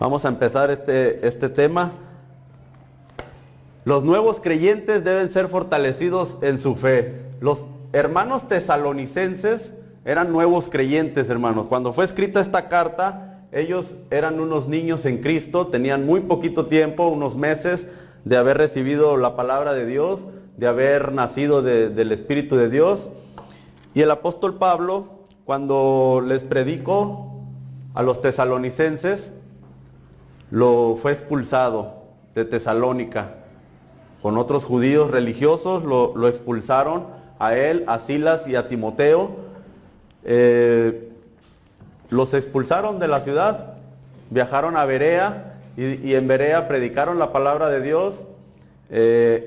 Vamos a empezar este tema. Los nuevos creyentes deben ser fortalecidos en su fe. Los hermanos tesalonicenses eran nuevos creyentes, hermanos. Cuando fue escrita esta carta, ellos eran unos niños en Cristo, tenían muy poquito tiempo, unos meses de haber recibido la palabra de Dios, de haber nacido del Espíritu de Dios. Y el apóstol Pablo, cuando les predicó a los tesalonicenses, lo fue expulsado de Tesalónica. Con otros judíos religiosos lo expulsaron a él, a Silas y a Timoteo. Los expulsaron de la ciudad, viajaron a Berea y en Berea predicaron la palabra de Dios.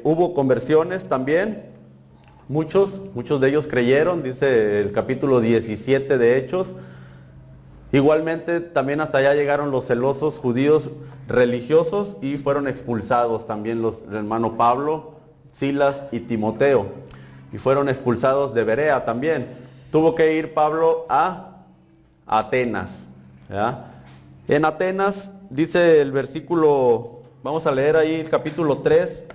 Hubo conversiones también, muchos de ellos creyeron, dice el capítulo 17 de Hechos. Igualmente también hasta allá llegaron los celosos judíos religiosos y fueron expulsados también el hermano Pablo, Silas y Timoteo. Y fueron expulsados de Berea también. Tuvo que ir Pablo a Atenas, ¿ya? En Atenas dice el versículo, vamos a leer ahí el capítulo 3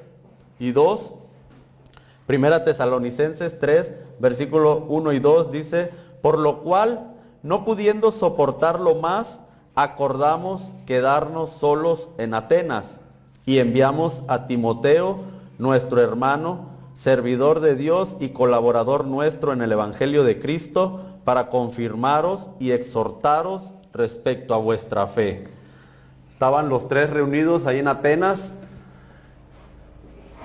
y 2. Primera Tesalonicenses 3, versículo 1 y 2 dice: por lo cual, no pudiendo soportarlo más, acordamos quedarnos solos en Atenas y enviamos a Timoteo, nuestro hermano, servidor de Dios y colaborador nuestro en el Evangelio de Cristo, para confirmaros y exhortaros respecto a vuestra fe. Estaban los tres reunidos ahí en Atenas,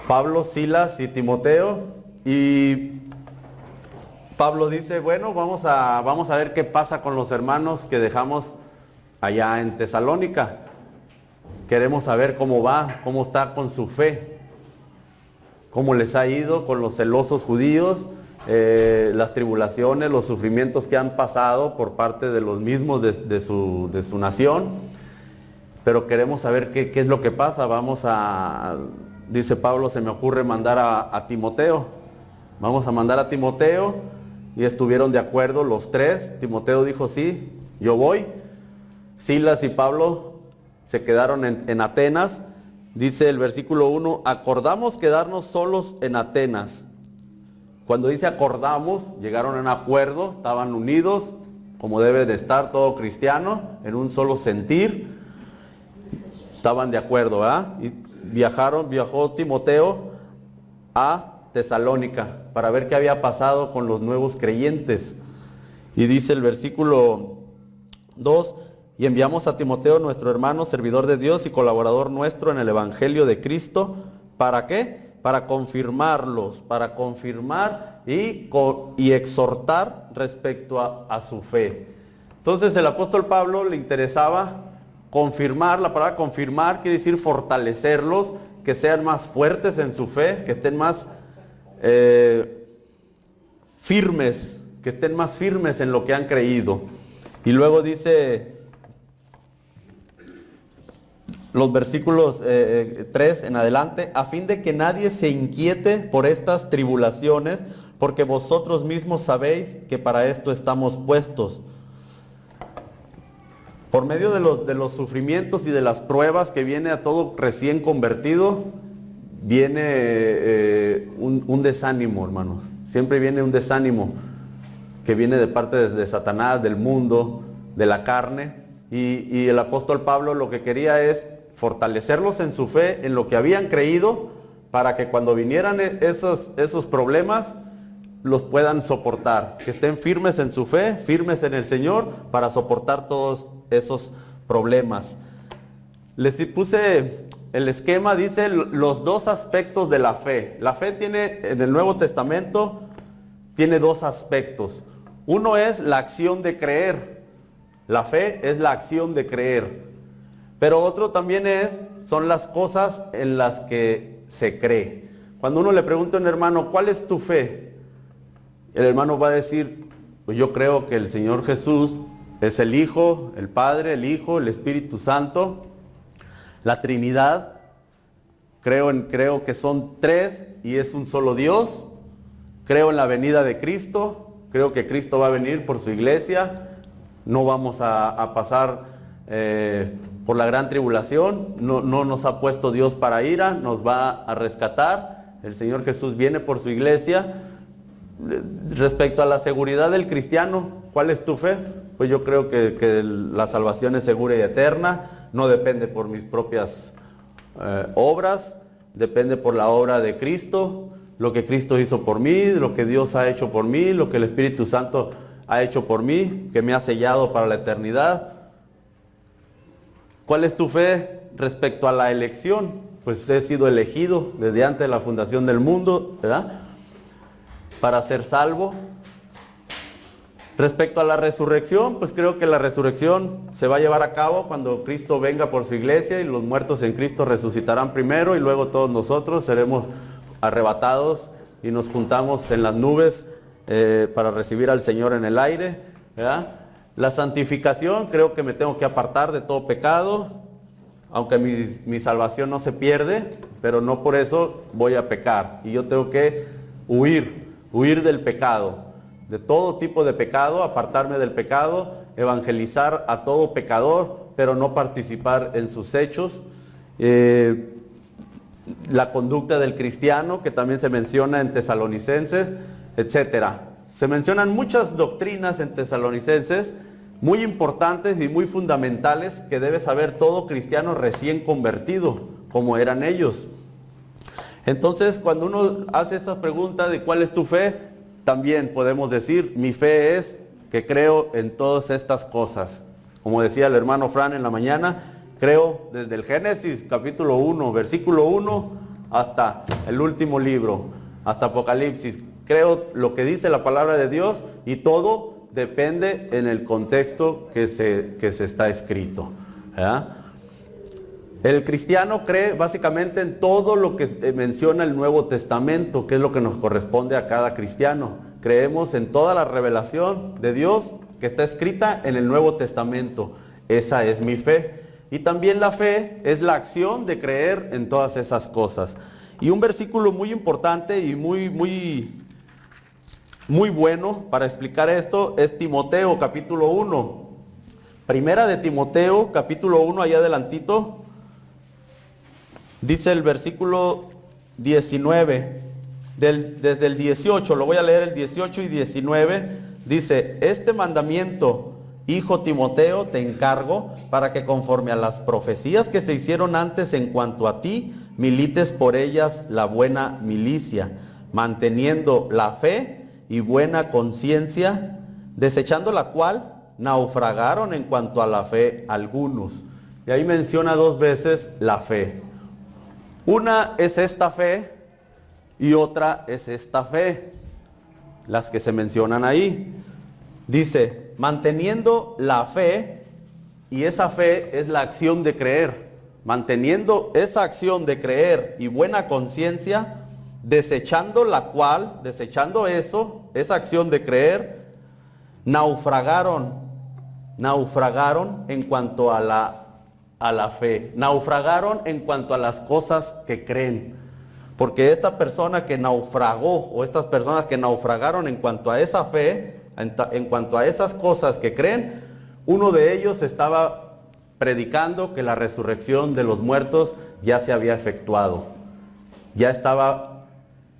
Pablo, Silas y Timoteo, y Pablo dice, bueno, vamos a ver qué pasa con los hermanos que dejamos allá en Tesalónica. Queremos saber cómo va, cómo está con su fe, cómo les ha ido con los celosos judíos, las tribulaciones, los sufrimientos que han pasado por parte de los mismos de su nación. Pero queremos saber qué es lo que pasa. Dice Pablo, se me ocurre mandar a Timoteo. Vamos a mandar a Timoteo. Y estuvieron de acuerdo los tres. Timoteo dijo, sí, yo voy. Silas y Pablo se quedaron en Atenas. Dice el versículo 1, acordamos quedarnos solos en Atenas. Cuando dice acordamos, llegaron a un acuerdo, estaban unidos, como debe de estar todo cristiano, en un solo sentir. Estaban de acuerdo, ¿verdad? Y viajó Timoteo a Tesalónica para ver qué había pasado con los nuevos creyentes. Y dice el versículo 2, y enviamos a Timoteo, nuestro hermano, servidor de Dios y colaborador nuestro en el Evangelio de Cristo. ¿Para qué? Para confirmarlos, para confirmar y exhortar respecto a su fe. Entonces el apóstol Pablo le interesaba confirmar. La palabra confirmar quiere decir fortalecerlos, que sean más fuertes en su fe, que estén más firmes, que estén más firmes en lo que han creído. Y luego dice los versículos 3 en adelante, a fin de que nadie se inquiete por estas tribulaciones, porque vosotros mismos sabéis que para esto estamos puestos. Por medio de los sufrimientos y de las pruebas que viene a todo recién convertido, viene un desánimo, hermanos. Siempre viene un desánimo que viene de parte de Satanás, del mundo, de la carne. Y el apóstol Pablo lo que quería es fortalecerlos en su fe, en lo que habían creído, para que cuando vinieran esos problemas, los puedan soportar. Que estén firmes en su fe, firmes en el Señor, para soportar todos esos problemas. Les puse el esquema, dice los dos aspectos de la fe. La fe tiene, en el Nuevo Testamento, tiene dos aspectos. Uno es la acción de creer. La fe es la acción de creer. Pero otro también son las cosas en las que se cree. Cuando uno le pregunta a un hermano, ¿cuál es tu fe? El hermano va a decir, pues yo creo que el Señor Jesús es el Hijo, el Padre, el Hijo, el Espíritu Santo, la Trinidad. Creo que son tres y es un solo Dios. Creo en la venida de Cristo. Creo que Cristo va a venir por su iglesia. No vamos a pasar por la gran tribulación. No nos ha puesto Dios para ira, nos va a rescatar. El Señor Jesús viene por su iglesia. Respecto a la seguridad del cristiano, ¿cuál es tu fe? Pues yo creo que la salvación es segura y eterna, no depende por mis propias obras, depende por la obra de Cristo, lo que Cristo hizo por mí, lo que Dios ha hecho por mí, lo que el Espíritu Santo ha hecho por mí, que me ha sellado para la eternidad. ¿Cuál es tu fe respecto a la elección? Pues he sido elegido desde antes de la fundación del mundo, ¿verdad?, para ser salvo. Respecto a la resurrección, pues creo que la resurrección se va a llevar a cabo cuando Cristo venga por su iglesia, y los muertos en Cristo resucitarán primero, y luego todos nosotros seremos arrebatados y nos juntamos en las nubes para recibir al Señor en el aire, ¿verdad? La santificación, creo que me tengo que apartar de todo pecado, aunque mi salvación no se pierde, pero no por eso voy a pecar, y yo tengo que huir del pecado, de todo tipo de pecado, apartarme del pecado, evangelizar a todo pecador, pero no participar en sus hechos. La conducta del cristiano, que también se menciona en Tesalonicenses, etcétera. Se mencionan muchas doctrinas en Tesalonicenses, muy importantes y muy fundamentales, que debe saber todo cristiano recién convertido, como eran ellos. Entonces, cuando uno hace esa pregunta de cuál es tu fe, también podemos decir, mi fe es que creo en todas estas cosas. Como decía el hermano Fran en la mañana, creo desde el Génesis capítulo 1, versículo 1, hasta el último libro, hasta Apocalipsis. Creo lo que dice la palabra de Dios, y todo depende en el contexto que se está escrito, ¿verdad? El cristiano cree básicamente en todo lo que menciona el Nuevo Testamento, que es lo que nos corresponde a cada cristiano. Creemos en toda la revelación de Dios que está escrita en el Nuevo Testamento. Esa es mi fe. Y también la fe es la acción de creer en todas esas cosas. Y un versículo muy importante y muy bueno para explicar esto es Timoteo capítulo 1. Primera de Timoteo capítulo 1, allá adelantito. Dice el versículo 19, desde el 18, lo voy a leer el 18 y 19, dice, este mandamiento, hijo Timoteo, te encargo, para que conforme a las profecías que se hicieron antes en cuanto a ti, milites por ellas la buena milicia, manteniendo la fe y buena conciencia, desechando la cual naufragaron en cuanto a la fe algunos. Y ahí menciona dos veces la fe. Una es esta fe y otra es esta fe, las que se mencionan ahí. Dice, manteniendo la fe, y esa fe es la acción de creer. Manteniendo esa acción de creer y buena conciencia, desechando la cual, desechando esa acción de creer, naufragaron en cuanto a la fe, naufragaron en cuanto a las cosas que creen. Porque esta persona que naufragó, o estas personas que naufragaron en cuanto a esa fe, en cuanto a esas cosas que creen, uno de ellos estaba predicando que la resurrección de los muertos ya se había efectuado. Ya estaba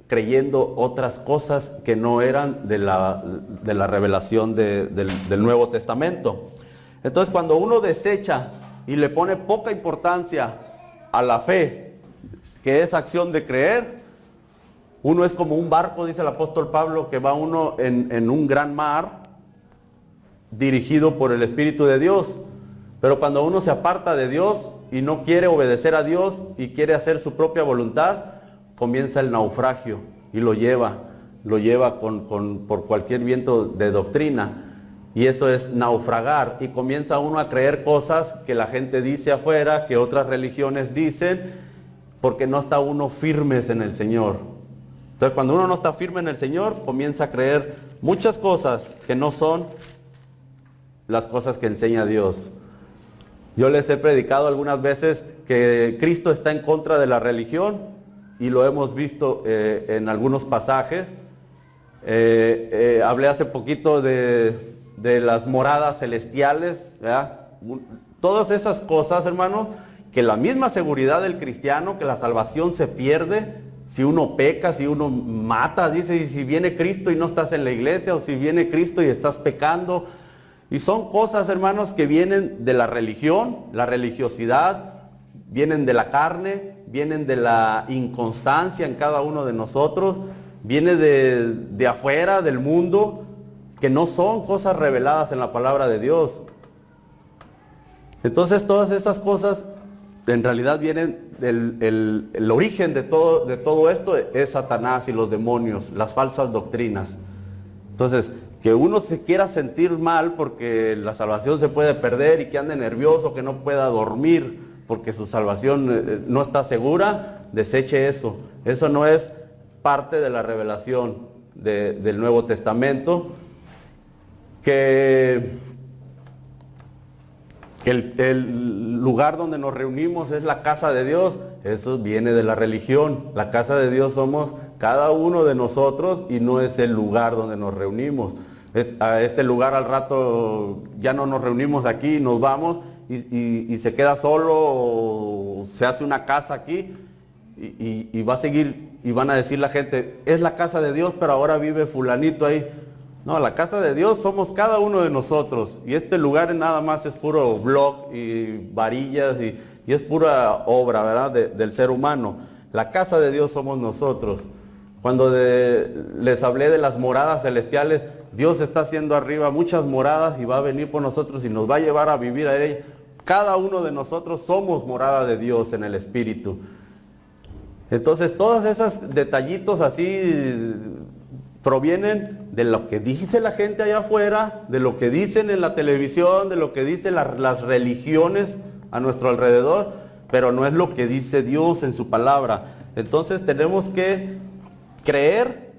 creyendo otras cosas que no eran de la revelación del Nuevo Testamento. Entonces, cuando uno desecha y le pone poca importancia a la fe, que es acción de creer, uno es como un barco, dice el apóstol Pablo, que va uno en un gran mar, dirigido por el Espíritu de Dios. Pero cuando uno se aparta de Dios y no quiere obedecer a Dios y quiere hacer su propia voluntad, comienza el naufragio y lo lleva por cualquier viento de doctrina. Y eso es naufragar, y comienza uno a creer cosas que la gente dice afuera, que otras religiones dicen, porque no está uno firmes en el Señor. Entonces, cuando uno no está firme en el Señor, comienza a creer muchas cosas que no son las cosas que enseña Dios. Yo les he predicado algunas veces que Cristo está en contra de la religión, y lo hemos visto en algunos pasajes. Hablé hace poquito de las moradas celestiales, ¿verdad? todas esas cosas, hermano, que la misma seguridad del cristiano, que la salvación se pierde si uno peca, si uno mata, dice, y si viene Cristo y no estás en la iglesia, o si viene Cristo y estás pecando. Y son cosas, hermanos, que vienen de la religión, la religiosidad, vienen de la carne, vienen de la inconstancia en cada uno de nosotros, viene de afuera, del mundo, que no son cosas reveladas en la palabra de Dios. Entonces todas estas cosas en realidad vienen el origen de todo esto es Satanás y los demonios, las falsas doctrinas. Entonces, que uno se quiera sentir mal porque la salvación se puede perder y que ande nervioso, que no pueda dormir porque su salvación no está segura, deseche eso. Eso no es parte de la revelación del Nuevo Testamento. Que el lugar donde nos reunimos es la casa de Dios, eso viene de la religión. La casa de Dios somos cada uno de nosotros y no es el lugar donde nos reunimos. A este lugar al rato ya no nos reunimos aquí, nos vamos y se queda solo, o se hace una casa aquí y va a seguir, y van a decir la gente, es la casa de Dios, pero ahora vive fulanito ahí. No, la casa de Dios somos cada uno de nosotros, y este lugar nada más es puro bloc y varillas y es pura obra, ¿verdad?, del ser humano. La casa de Dios somos nosotros. Cuando les hablé de las moradas celestiales, Dios está haciendo arriba muchas moradas y va a venir por nosotros y nos va a llevar a vivir a ella. Cada uno de nosotros somos morada de Dios en el Espíritu. Entonces todos esos detallitos así provienen de lo que dice la gente allá afuera, de lo que dicen en la televisión, de lo que dicen las religiones a nuestro alrededor, pero no es lo que dice Dios en su palabra. Entonces tenemos que creer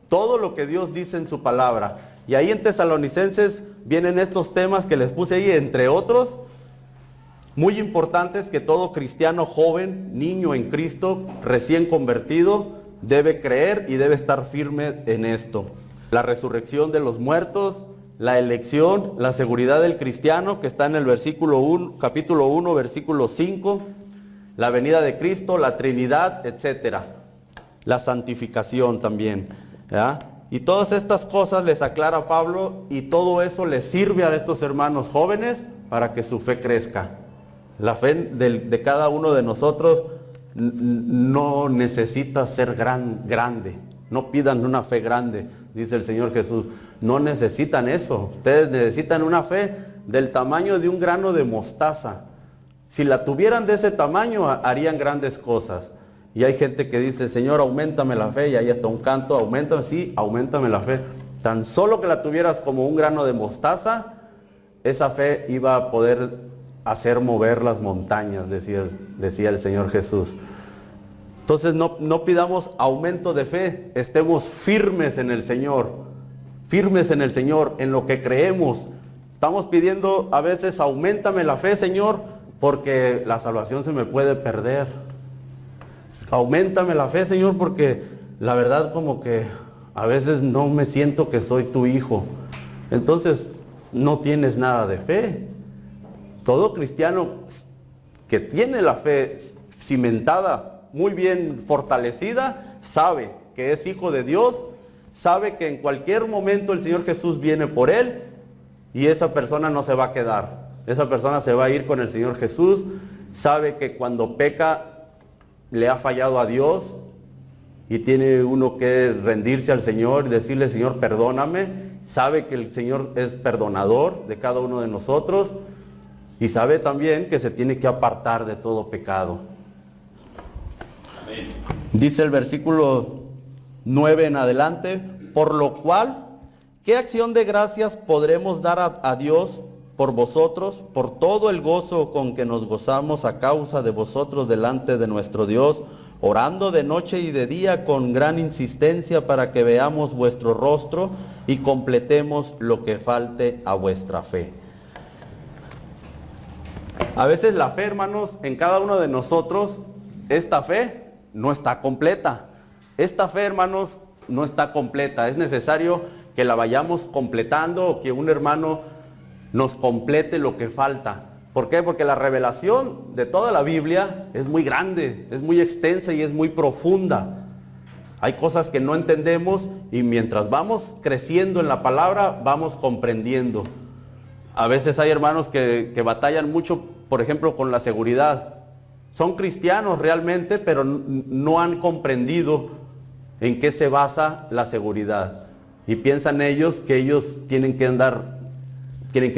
todo lo que Dios dice en su palabra. Y ahí en Tesalonicenses vienen estos temas que les puse ahí, entre otros, muy importantes, que todo cristiano joven, niño en Cristo, recién convertido, debe creer y debe estar firme en esto. La resurrección de los muertos, la elección, la seguridad del cristiano, que está en el capítulo 1, versículo 5, la venida de Cristo, la Trinidad, etcétera. La santificación también, ¿ya? Y todas estas cosas les aclara Pablo, y todo eso les sirve a estos hermanos jóvenes para que su fe crezca. La fe de cada uno de nosotros no necesita ser grande. No pidan una fe grande, dice el Señor Jesús. No necesitan eso. Ustedes necesitan una fe del tamaño de un grano de mostaza. Si la tuvieran de ese tamaño, harían grandes cosas. Y hay gente que dice, Señor, auméntame la fe, y ahí está un canto, auméntame la fe. Tan solo que la tuvieras como un grano de mostaza, esa fe iba a poder hacer mover las montañas, decía el Señor Jesús. Entonces no pidamos aumento de fe, estemos firmes en el Señor, en lo que creemos. Estamos pidiendo a veces, auméntame la fe, Señor, porque la salvación se me puede perder. Auméntame la fe, Señor, porque la verdad como que a veces no me siento que soy tu hijo. Entonces no tienes nada de fe. Todo cristiano que tiene la fe cimentada, muy bien fortalecida, sabe que es hijo de Dios, sabe que en cualquier momento el Señor Jesús viene por él, y esa persona no se va a quedar. Esa persona se va a ir con el Señor Jesús. Sabe que cuando peca le ha fallado a Dios, y tiene uno que rendirse al Señor y decirle, Señor, perdóname. Sabe que el Señor es perdonador de cada uno de nosotros, y sabe también que se tiene que apartar de todo pecado. Amén. Dice el versículo 9 en adelante, por lo cual, ¿qué acción de gracias podremos dar a Dios por vosotros, por todo el gozo con que nos gozamos a causa de vosotros delante de nuestro Dios, orando de noche y de día con gran insistencia para que veamos vuestro rostro y completemos lo que falte a vuestra fe? A veces la fe, hermanos, en cada uno de nosotros, esta fe no está completa. Esta fe, hermanos, no está completa. Es necesario que la vayamos completando, o que un hermano nos complete lo que falta. ¿Por qué? Porque la revelación de toda la Biblia es muy grande, es muy extensa y es muy profunda. Hay cosas que no entendemos y mientras vamos creciendo en la palabra, vamos comprendiendo. A veces hay hermanos que batallan mucho, por ejemplo, con la seguridad. Son cristianos realmente, pero no han comprendido en qué se basa la seguridad. Y piensan ellos que ellos tienen que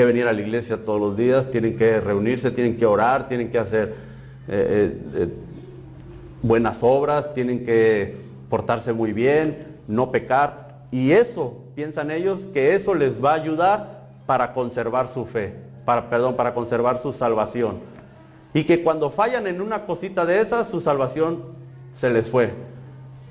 venir a la iglesia todos los días, tienen que reunirse, tienen que orar, tienen que hacer buenas obras, tienen que portarse muy bien, no pecar. Y eso, piensan ellos, que eso les va a ayudar para conservar su fe, para conservar su salvación. Y que cuando fallan en una cosita de esas, su salvación se les fue.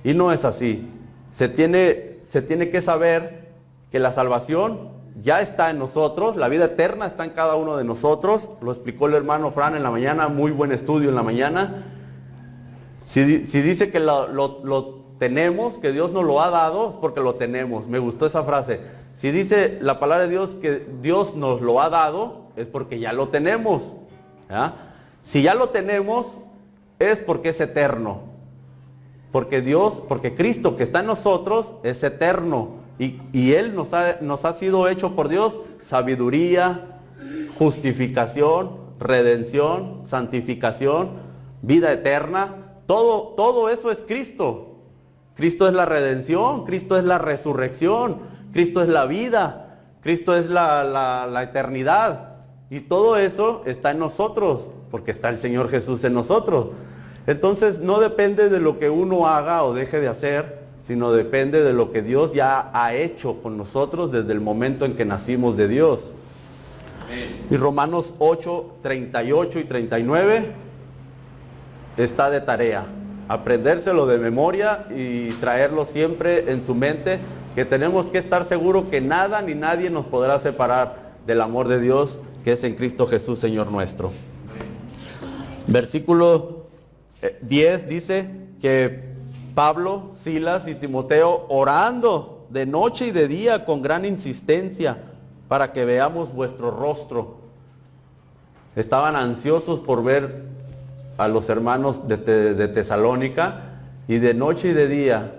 Y no es así. Se tiene que saber que la salvación ya está en nosotros, la vida eterna está en cada uno de nosotros. Lo explicó el hermano Fran en la mañana, muy buen estudio en la mañana. Si dice que lo tenemos, que Dios nos lo ha dado, es porque lo tenemos. Me gustó esa frase. Si dice la palabra de Dios que Dios nos lo ha dado, es porque ya lo tenemos. ¿Ya? Si ya lo tenemos, es porque es eterno. Porque Cristo que está en nosotros es eterno. Y Él nos ha sido hecho por Dios sabiduría, justificación, redención, santificación, vida eterna. Todo eso es Cristo. Cristo es la redención, Cristo es la resurrección, Cristo es la vida, Cristo es la eternidad. Y todo eso está en nosotros, porque está el Señor Jesús en nosotros. Entonces no depende de lo que uno haga o deje de hacer, sino depende de lo que Dios ya ha hecho con nosotros desde el momento en que nacimos de Dios. Amén. Y Romanos 8, 38 y 39 está de tarea. Aprendérselo de memoria y traerlo siempre en su mente, que tenemos que estar seguros que nada ni nadie nos podrá separar del amor de Dios que es en Cristo Jesús, Señor nuestro. Versículo 10 dice que Pablo, Silas y Timoteo orando de noche y de día con gran insistencia para que veamos vuestro rostro. Estaban ansiosos por ver a los hermanos de Tesalónica y de noche y de día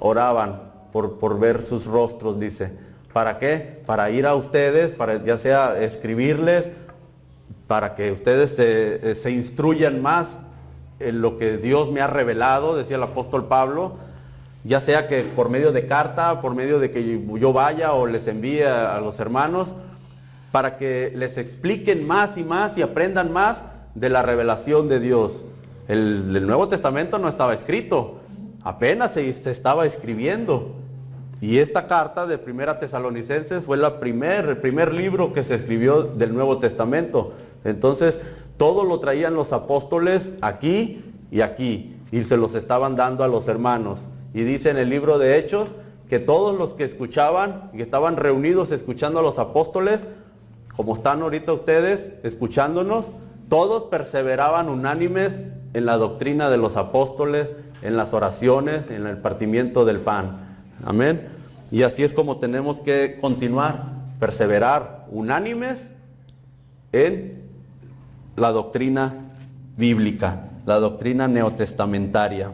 oraban por ver sus rostros, dice. ¿Para qué? Para ir a ustedes, para ya sea escribirles, para que ustedes se instruyan más en lo que Dios me ha revelado, decía el apóstol Pablo, ya sea que por medio de carta, por medio de que yo vaya o les envíe a los hermanos, para que les expliquen más y más y aprendan más de la revelación de Dios. El Nuevo Testamento no estaba escrito, apenas se estaba escribiendo. Y esta carta de Primera Tesalonicenses fue el primer libro que se escribió del Nuevo Testamento. Entonces, todo lo traían los apóstoles aquí y se los estaban dando a los hermanos. Y dice en el libro de Hechos que todos los que escuchaban y estaban reunidos escuchando a los apóstoles, como están ahorita ustedes escuchándonos, todos perseveraban unánimes en la doctrina de los apóstoles, en las oraciones, en el partimiento del pan. Amén. Y así es como tenemos que continuar, perseverar unánimes en la doctrina bíblica, la doctrina neotestamentaria.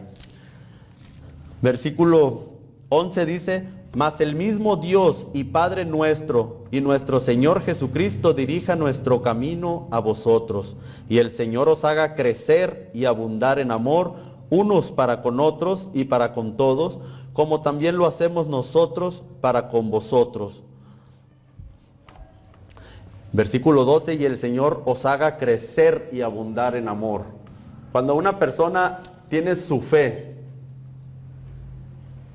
Versículo 11 dice: mas el mismo Dios y Padre nuestro y nuestro Señor Jesucristo dirija nuestro camino a vosotros, y el Señor os haga crecer y abundar en amor unos para con otros y para con todos, como también lo hacemos nosotros para con vosotros. Versículo 12, y el Señor os haga crecer y abundar en amor. Cuando una persona tiene su fe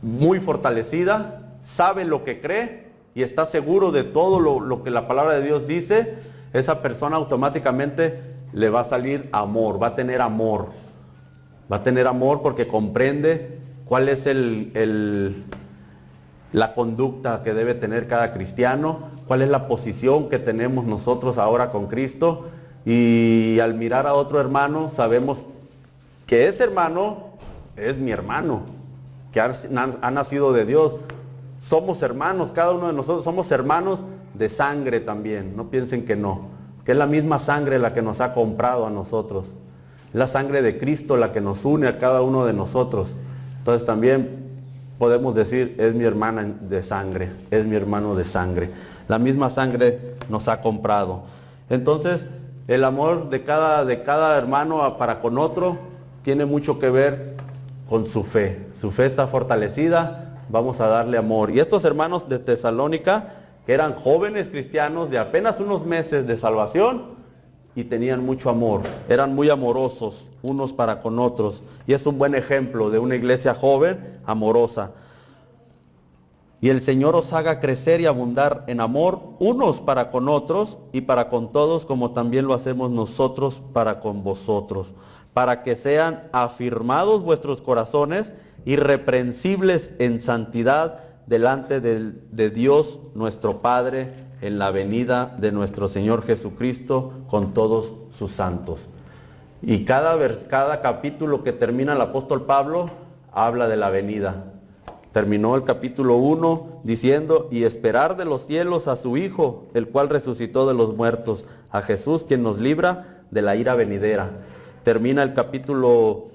muy fortalecida, sabe lo que cree y está seguro de todo lo que la palabra de Dios dice, esa persona automáticamente le va a salir amor, va a tener amor. Va a tener amor porque comprende cuál es la conducta que debe tener cada cristiano, cuál es la posición que tenemos nosotros ahora con Cristo, y al mirar a otro hermano sabemos que ese hermano es mi hermano, que ha nacido de Dios. Somos hermanos, cada uno de nosotros somos hermanos de sangre también, no piensen que no, que es la misma sangre la que nos ha comprado a nosotros, la sangre de Cristo la que nos une a cada uno de nosotros. Entonces también podemos decir, es mi hermana de sangre, es mi hermano de sangre, la misma sangre nos ha comprado. Entonces el amor de cada hermano para con otro tiene mucho que ver con su fe está fortalecida, vamos a darle amor. Y estos hermanos de Tesalónica, que eran jóvenes cristianos de apenas unos meses de salvación, y tenían mucho amor, eran muy amorosos unos para con otros, y es un buen ejemplo de una iglesia joven, amorosa. Y el Señor os haga crecer y abundar en amor unos para con otros y para con todos, como también lo hacemos nosotros para con vosotros, para que sean afirmados vuestros corazones, irreprensibles en santidad delante de Dios nuestro Padre, en la venida de nuestro Señor Jesucristo con todos sus santos. Y cada capítulo que termina el apóstol Pablo habla de la venida. Terminó el capítulo 1 diciendo, y esperar de los cielos a su Hijo, el cual resucitó de los muertos, a Jesús, quien nos libra de la ira venidera. Termina el capítulo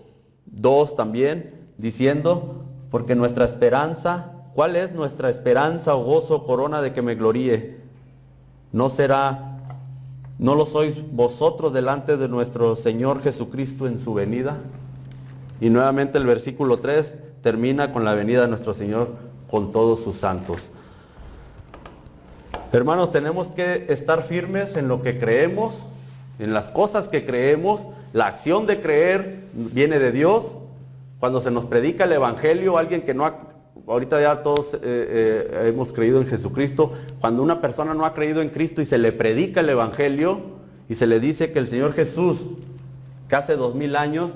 2 también diciendo, porque nuestra esperanza, ¿cuál es nuestra esperanza o gozo, corona de que me gloríe? ¿No lo sois vosotros delante de nuestro Señor Jesucristo en su venida? Y nuevamente el versículo 3 termina con la venida de nuestro Señor con todos sus santos. Hermanos, tenemos que estar firmes en lo que creemos, en las cosas que creemos. La acción de creer viene de Dios. Cuando se nos predica el Evangelio, alguien que no ha... Ahorita ya todos hemos creído en Jesucristo. Cuando una persona no ha creído en Cristo y se le predica el Evangelio y se le dice que el Señor Jesús, que hace 2000 años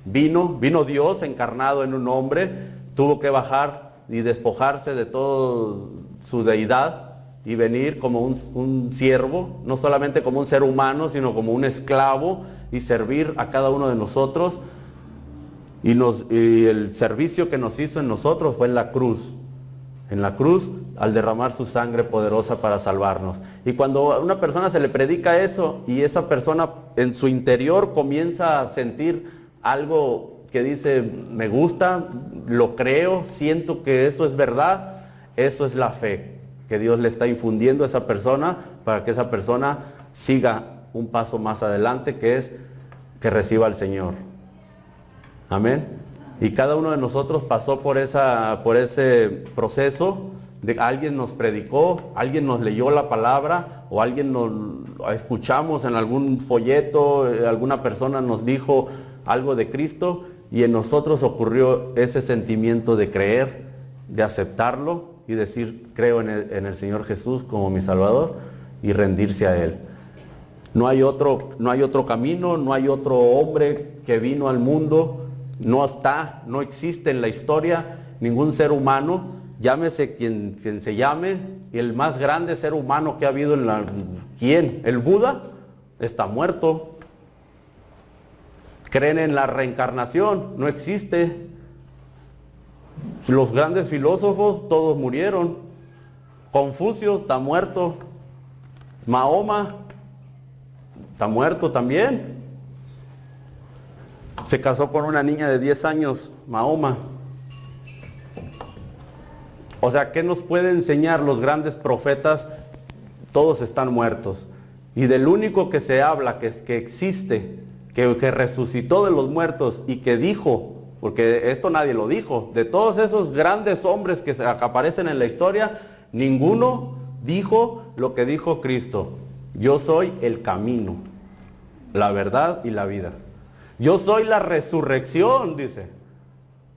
vino Dios encarnado en un hombre, tuvo que bajar y despojarse de toda su deidad y venir como un siervo, no solamente como un ser humano, sino como un esclavo, y servir a cada uno de nosotros. Y el servicio que nos hizo en nosotros fue en la cruz. En la cruz, al derramar su sangre poderosa para salvarnos. Y cuando a una persona se le predica eso, y esa persona en su interior comienza a sentir algo que dice, me gusta, lo creo, siento que eso es verdad, eso es la fe que Dios le está infundiendo a esa persona, para que esa persona siga un paso más adelante, que es que reciba al Señor. Amén. Y cada uno de nosotros pasó por ese proceso. Alguien nos predicó, alguien nos leyó la palabra, o alguien nos escuchamos en algún folleto, alguna persona nos dijo algo de Cristo, y en nosotros ocurrió ese sentimiento de creer, de aceptarlo y decir, creo en el Señor Jesús como mi Salvador, y rendirse a Él. No hay otro camino, no hay otro hombre que vino al mundo. No existe en la historia ningún ser humano, llámese quien se llame, y el más grande ser humano que ha habido ¿quién? El Buda está muerto. Creen en la reencarnación, no existe. Los grandes filósofos todos murieron. Confucio está muerto. Mahoma está muerto también. Se casó con una niña de 10 años, Mahoma. O sea, ¿qué nos puede enseñar los grandes profetas? Todos están muertos. Y del único que se habla, que existe, que resucitó de los muertos y que dijo, porque esto nadie lo dijo, de todos esos grandes hombres que aparecen en la historia, ninguno dijo lo que dijo Cristo. Yo soy el camino, la verdad y la vida. Yo soy la resurrección, dice.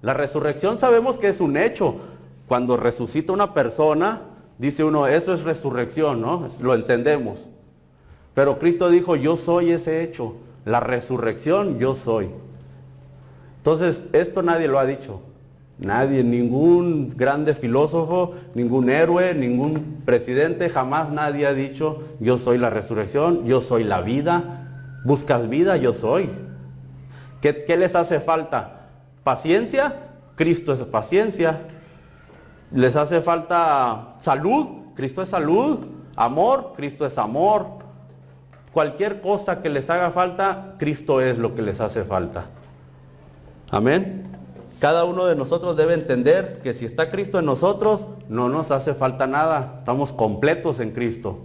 La resurrección sabemos que es un hecho. Cuando resucita una persona, dice uno, eso es resurrección, ¿no? Lo entendemos. Pero Cristo dijo, yo soy ese hecho. La resurrección, yo soy. Entonces, esto nadie lo ha dicho. Nadie, ningún grande filósofo, ningún héroe, ningún presidente, jamás nadie ha dicho, yo soy la resurrección, yo soy la vida. ¿Buscas vida? Yo soy. ¿Qué les hace falta? ¿Paciencia? Cristo es paciencia. ¿Les hace falta salud? Cristo es salud. amor, Cristo es amor. Cualquier cosa que les haga falta, Cristo es lo que les hace falta. Amén. Cada uno de nosotros debe entender que si está Cristo en nosotros, no nos hace falta nada. Estamos completos en Cristo.